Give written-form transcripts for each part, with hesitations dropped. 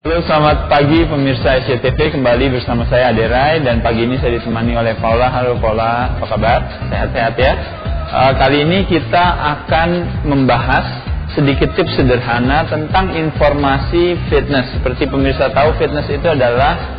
Halo, selamat pagi pemirsa SCTV, kembali bersama saya Aderai, dan pagi ini saya ditemani oleh Paula. Halo Paula, apa kabar? Sehat-sehat ya? Kali ini kita akan membahas sedikit tips sederhana tentang informasi fitness. Seperti pemirsa tahu, fitness itu adalah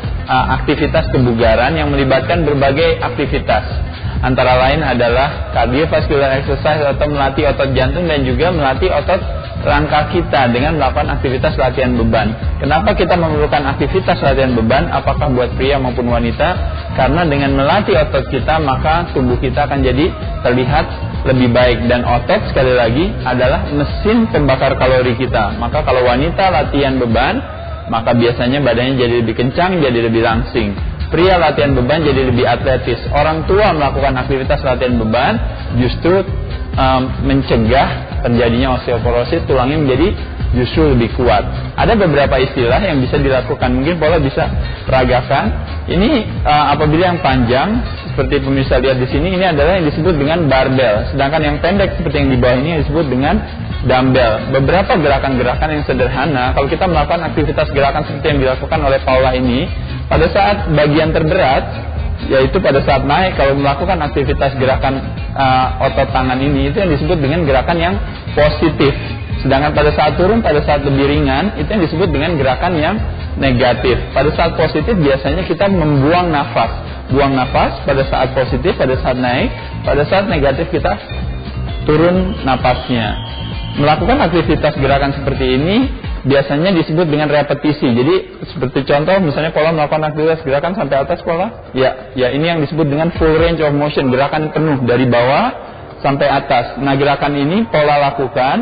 aktivitas kebugaran yang melibatkan berbagai aktivitas. Antara lain adalah cardiovascular exercise atau melatih otot jantung dan juga melatih otot rangka kita dengan melakukan aktivitas latihan beban. Kenapa kita memerlukan aktivitas latihan beban? Apakah buat pria maupun wanita? Karena dengan melatih otot kita, maka tubuh kita akan jadi terlihat lebih baik. Dan otot, sekali lagi, adalah mesin pembakar kalori kita. Maka kalau wanita latihan beban, maka biasanya badannya jadi lebih kencang, jadi lebih langsing. Pria latihan beban jadi lebih atletis. Orang tua melakukan aktivitas latihan beban justru mencegah terjadinya osteoporosis, tulangnya menjadi justru lebih kuat. Ada beberapa istilah yang bisa dilakukan, mungkin Paula bisa peragakan. Ini apabila yang panjang seperti pemirsa lihat di sini, ini adalah yang disebut dengan barbel. Sedangkan yang pendek seperti yang di bawah ini yang disebut dengan dumbbell. Beberapa gerakan-gerakan yang sederhana, kalau kita melakukan aktivitas gerakan seperti yang dilakukan oleh Paula ini, pada saat bagian terberat, yaitu pada saat naik, kalau melakukan aktivitas gerakan otot tangan ini, itu yang disebut dengan gerakan yang positif. Sedangkan pada saat turun, pada saat lebih ringan, itu yang disebut dengan gerakan yang negatif. Pada saat positif biasanya kita membuang nafas. Buang nafas pada saat positif, pada saat naik. Pada saat negatif kita turun napasnya. Melakukan aktivitas gerakan seperti ini biasanya disebut dengan repetisi. Jadi seperti contoh, misalnya Paula melakukan aktivitas gerakan sampai atas, Paula. Ya, ini yang disebut dengan full range of motion, gerakan penuh dari bawah sampai atas. Nah, gerakan ini Paula lakukan,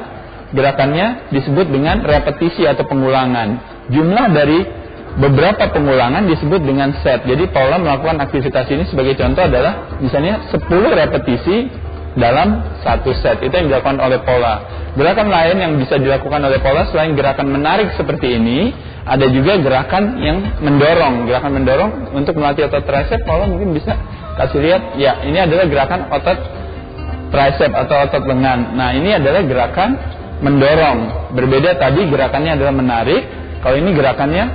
gerakannya disebut dengan repetisi atau pengulangan. Jumlah dari beberapa pengulangan disebut dengan set. Jadi Paula melakukan aktivitas ini sebagai contoh adalah misalnya 10 repetisi dalam satu set. Itu yang dilakukan oleh Paula. Gerakan lain yang bisa dilakukan oleh Paula selain gerakan menarik seperti ini, ada juga gerakan yang mendorong. Gerakan mendorong untuk melatih otot tricep, Paula mungkin bisa kasih lihat. Ya, ini adalah gerakan otot tricep atau otot lengan. Nah, ini adalah gerakan mendorong. Berbeda tadi gerakannya adalah menarik, kalau ini gerakannya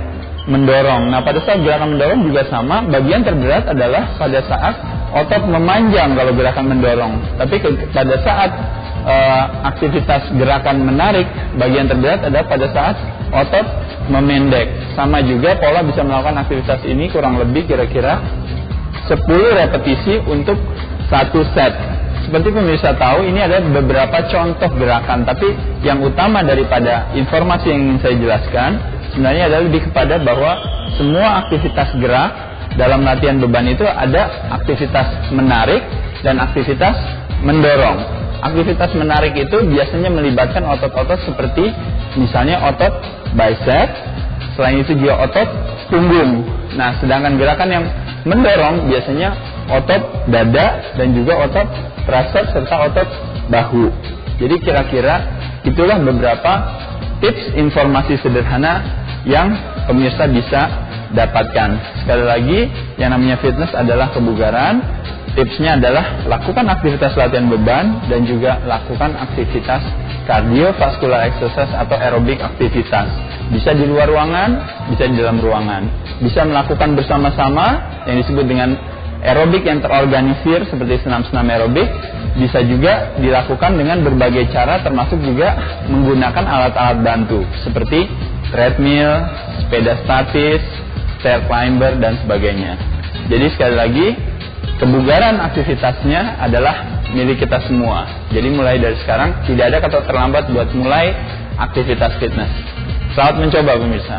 mendorong. Nah, pada saat gerakan mendorong juga sama, bagian terberat adalah pada saat otot memanjang kalau gerakan mendorong. Tapi pada saat aktivitas gerakan menarik, bagian terberat adalah pada saat otot memendek. Sama juga Paula bisa melakukan aktivitas ini kurang lebih kira-kira 10 repetisi untuk satu set. Seperti pemirsa tahu, ini ada beberapa contoh gerakan, tapi yang utama daripada informasi yang ingin saya jelaskan sebenarnya adalah lebih kepada bahwa semua aktivitas gerak dalam latihan beban itu ada aktivitas menarik dan aktivitas mendorong. Aktivitas menarik itu biasanya melibatkan otot-otot seperti misalnya otot bicep, selain itu juga otot punggung. Nah, sedangkan gerakan yang mendorong biasanya otot dada dan juga otot tricep serta otot bahu. Jadi kira-kira itulah beberapa tips informasi sederhana yang pemirsa bisa dapatkan. Sekali lagi, yang namanya fitness adalah kebugaran. Tipsnya adalah lakukan aktivitas latihan beban dan juga lakukan aktivitas cardiovascular exercise atau aerobik aktivitas. Bisa di luar ruangan, bisa di dalam ruangan. Bisa melakukan bersama-sama yang disebut dengan aerobik yang terorganisir seperti senam-senam aerobik. Bisa juga dilakukan dengan berbagai cara, termasuk juga menggunakan alat-alat bantu seperti treadmill, sepeda statis, stair climber dan sebagainya. Jadi sekali lagi, kebugaran aktivitasnya adalah milik kita semua. Jadi mulai dari sekarang tidak ada kata terlambat buat mulai aktivitas fitness. Selamat mencoba pemirsa.